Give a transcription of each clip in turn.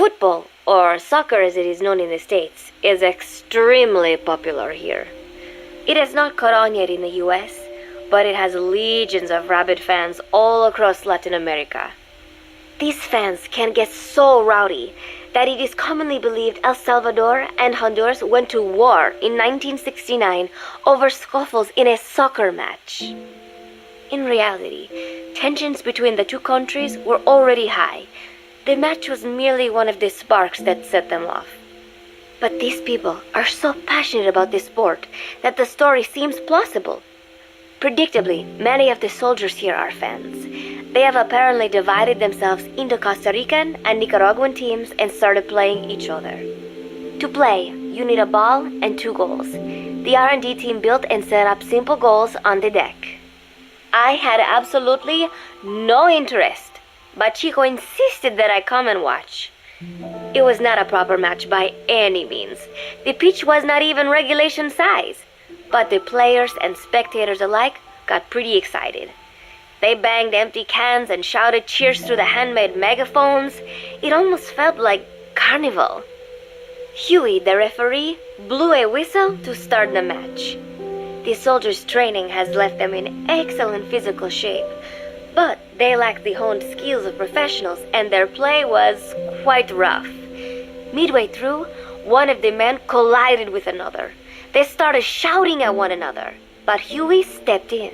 Football, or soccer as it is known in the States, is extremely popular here. It has not caught on yet in the US, but it has legions of rabid fans all across Latin America. These fans can get so rowdy that it is commonly believed El Salvador and Honduras went to war in 1969 over scuffles in a soccer match. In reality, tensions between the two countries were already high. The match was merely one of the sparks that set them off. But these people are so passionate about this sport that the story seems plausible. Predictably, many of the soldiers here are fans. They have apparently divided themselves into Costa Rican and Nicaraguan teams and started playing each other. To play, you need a ball and 2 goals. The R&D team built and set up simple goals on the deck. I had absolutely no interest, but Chico insisted that I come and watch. It was not a proper match by any means. The pitch was not even regulation size, but the players and spectators alike got pretty excited. They banged empty cans and shouted cheers through the handmade megaphones. It almost felt like carnival. Huey, the referee, blew a whistle to start the match. The soldiers' training has left them in excellent physical shape, but they lacked the honed skills of professionals and their play was quite rough. Midway through, one of the men collided with another. They started shouting at one another, but Huey stepped in.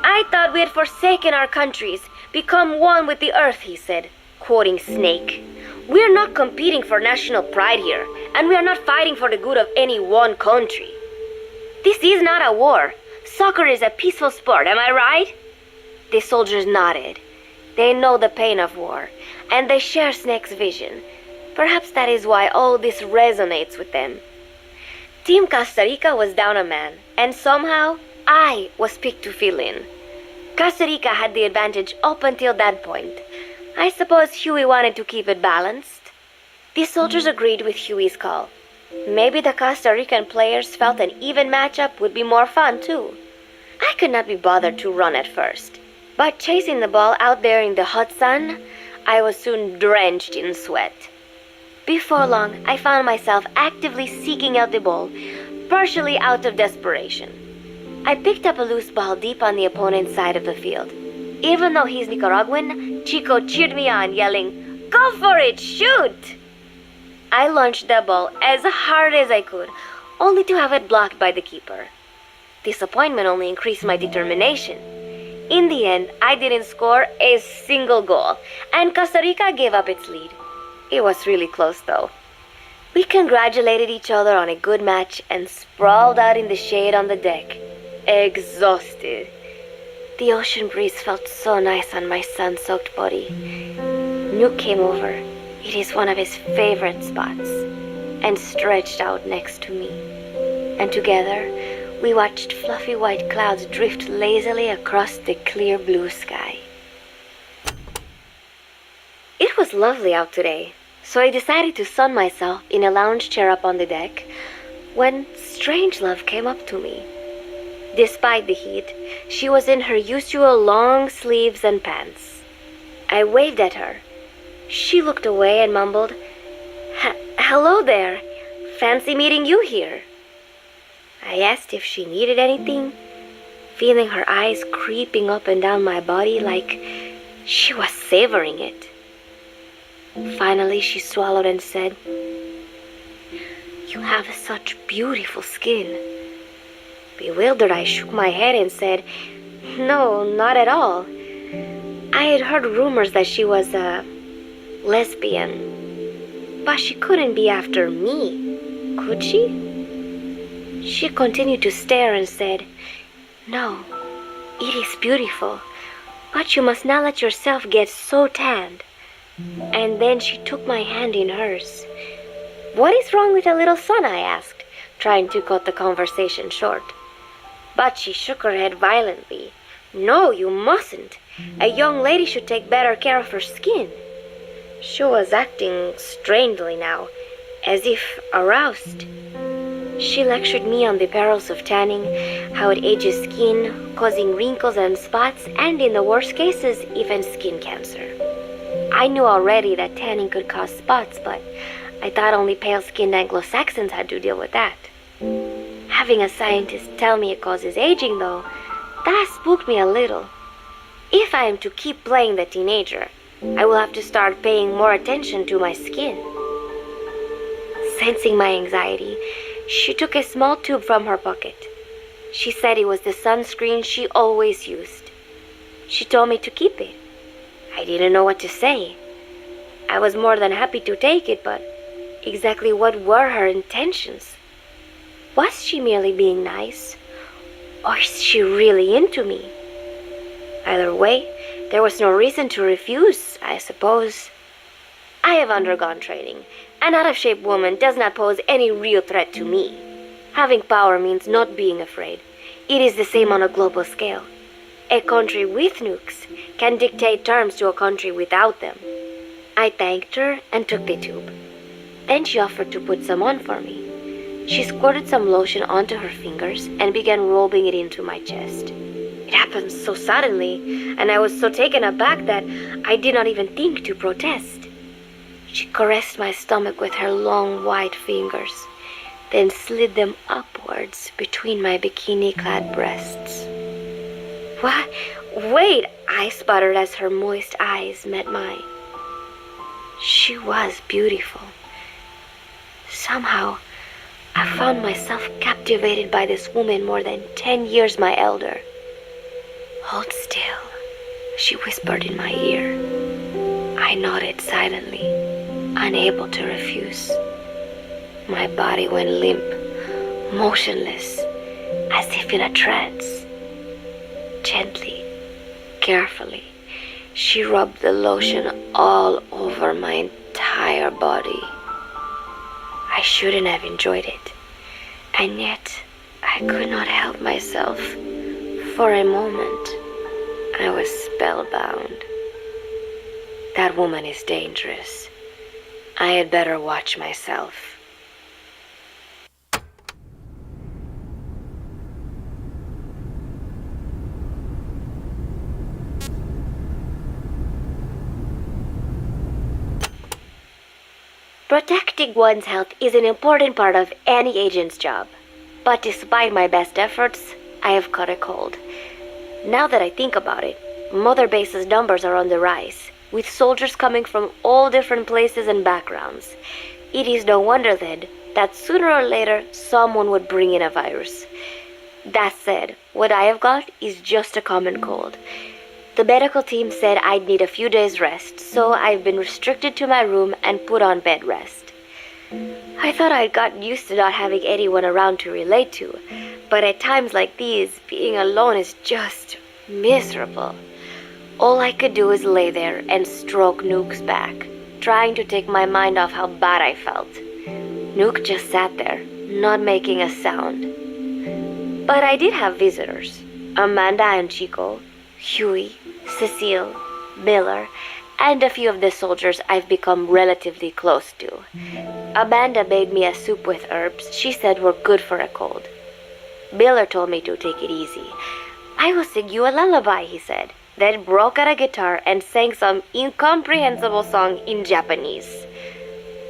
"I thought we had forsaken our countries, become one with the earth," he said, quoting Snake. "We're not competing for national pride here, and we are not fighting for the good of any one country. This is not a war. Soccer is a peaceful sport, am I right?" The soldiers nodded. They know the pain of war, and they share Snake's vision. Perhaps that is why all this resonates with them. Team Costa Rica was down a man, and somehow I was picked to fill in. Costa Rica had the advantage up until that point. I suppose Huey wanted to keep it balanced. The soldiers agreed with Huey's call. Maybe the Costa Rican players felt an even matchup would be more fun too. I could not be bothered to run at first, but chasing the ball out there in the hot sun, I was soon drenched in sweat. Before long, I found myself actively seeking out the ball, partially out of desperation. I picked up a loose ball deep on the opponent's side of the field. Even though he's Nicaraguan, Chico cheered me on, yelling, "Go for it, shoot!" I launched the ball as hard as I could, only to have it blocked by the keeper. Disappointment only increased my determination. In the end, I didn't score a single goal, and Costa Rica gave up its lead. It was really close, though. We congratulated each other on a good match and sprawled out in the shade on the deck, exhausted. The ocean breeze felt so nice on my sun-soaked body. Nuke came over. It is one of his favorite spots, and stretched out next to me. And together, we watched fluffy white clouds drift lazily across the clear blue sky. It was lovely out today, so I decided to sun myself in a lounge chair up on the deck when Strangelove came up to me. Despite the heat, she was in her usual long sleeves and pants. I waved at her. She looked away and mumbled, "Hello there. Fancy meeting you here." I asked if she needed anything, feeling her eyes creeping up and down my body like she was savoring it. Finally, she swallowed and said, "You have such beautiful skin." Bewildered, I shook my head and said, "No, not at all. I had heard rumors that she was a lesbian, but she couldn't be after me, could she?" She continued to stare and said, "No, it is beautiful, but you must not let yourself get so tanned." And then she took my hand in hers. "What is wrong with a little sun?" I asked, trying to cut the conversation short. But she shook her head violently. "No, you mustn't. A young lady should take better care of her skin." She was acting strangely now, as if aroused. She lectured me on the perils of tanning, how it ages skin, causing wrinkles and spots, and in the worst cases, even skin cancer. I knew already that tanning could cause spots, but I thought only pale-skinned Anglo-Saxons had to deal with that. Having a scientist tell me it causes aging, though, that spooked me a little. If I am to keep playing the teenager, I will have to start paying more attention to my skin. Sensing my anxiety, she took a small tube from her pocket. She said it was the sunscreen she always used. She told me to keep it. I didn't know what to say. I was more than happy to take it, but exactly what were her intentions? Was she merely being nice? Or is she really into me? Either way, there was no reason to refuse, I suppose. I have undergone training. An out-of-shape woman does not pose any real threat to me. Having power means not being afraid. It is the same on a global scale. A country with nukes can dictate terms to a country without them. I thanked her and took the tube. Then she offered to put some on for me. She squirted some lotion onto her fingers and began rolling it into my chest. It happened so suddenly, and I was so taken aback that I did not even think to protest. She caressed my stomach with her long white fingers, then slid them upwards between my bikini-clad breasts. What? Wait, I sputtered as her moist eyes met mine. She was beautiful. Somehow, I found myself captivated by this woman more than 10 years my elder. Hold still, she whispered in my ear. I nodded silently, unable to refuse. My body went limp, motionless, as if in a trance. Gently, carefully, she rubbed the lotion all over my entire body. I shouldn't have enjoyed it, and yet I could not help myself. For a moment, I was spellbound. That woman is dangerous. I had better watch myself. Protecting one's health is an important part of any agent's job. But despite my best efforts, I have caught a cold. Now that I think about it, Mother Base's numbers are on the rise, with soldiers coming from all different places and backgrounds. It is no wonder then that sooner or later someone would bring in a virus. That said, what I have got is just a common cold. The medical team said I'd need a few days rest, so I've been restricted to my room and put on bed rest. I thought I'd gotten used to not having anyone around to relate to, but at times like these, being alone is just miserable. All I could do is lay there and stroke Nook's back, trying to take my mind off how bad I felt. Nook just sat there, not making a sound. But I did have visitors. Amanda and Chico, Huey, Cecile, Miller, and a few of the soldiers I've become relatively close to. Amanda made me a soup with herbs she said were good for a cold. Miller told me to take it easy. I will sing you a lullaby, he said, then broke out a guitar and sang some incomprehensible song in Japanese.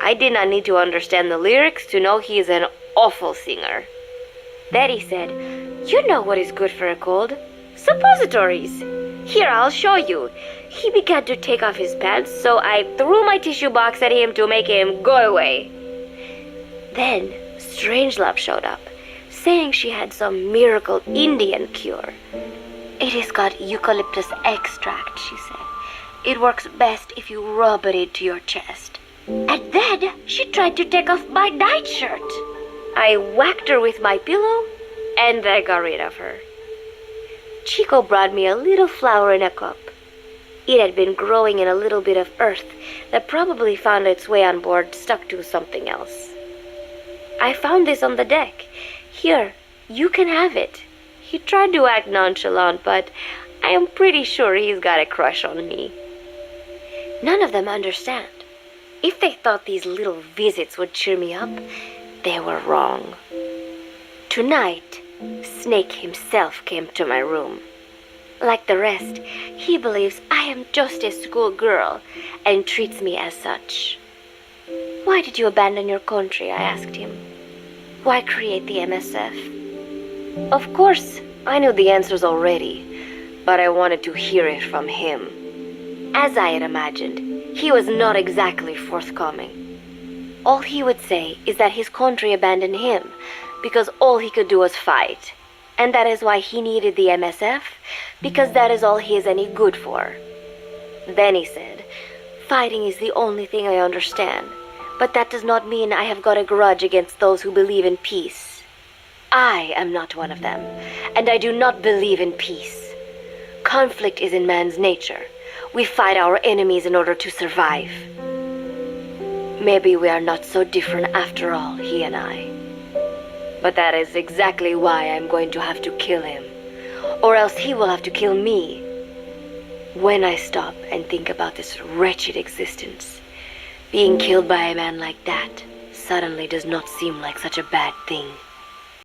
I did not need to understand the lyrics to know he is an awful singer. Then he said, "You know what is good for a cold? Suppositories. Here, I'll show you." He began to take off his pants, so I threw my tissue box at him to make him go away. Then Strangelove showed up, saying she had some miracle Indian cure. "It has got eucalyptus extract," she said. "It works best if you rub it into your chest." And then she tried to take off my nightshirt. I whacked her with my pillow, and I got rid of her. Chico brought me a little flower in a cup. It had been growing in a little bit of earth that probably found its way on board stuck to something else. "I found this on the deck. Here, you can have it." He tried to act nonchalant, but I am pretty sure he's got a crush on me. None of them understand. If they thought these little visits would cheer me up, they were wrong. Tonight, Snake himself came to my room. Like the rest, he believes I am just a schoolgirl and treats me as such. Why did you abandon your country? I asked him. Why create the MSF? Of course, I knew the answers already, but I wanted to hear it from him. As I had imagined, he was not exactly forthcoming. All he would say is that his country abandoned him because all he could do was fight, and that is why he needed the MSF, because that is all he is any good for. Then he said, fighting is the only thing I understand, but that does not mean I have got a grudge against those who believe in peace. I am not one of them, and I do not believe in peace. Conflict is in man's nature. We fight our enemies in order to survive. Maybe we are not so different after all, he and I. But that is exactly why I'm going to have to kill him, or else he will have to kill me. When I stop and think about this wretched existence, being killed by a man like that suddenly does not seem like such a bad thing.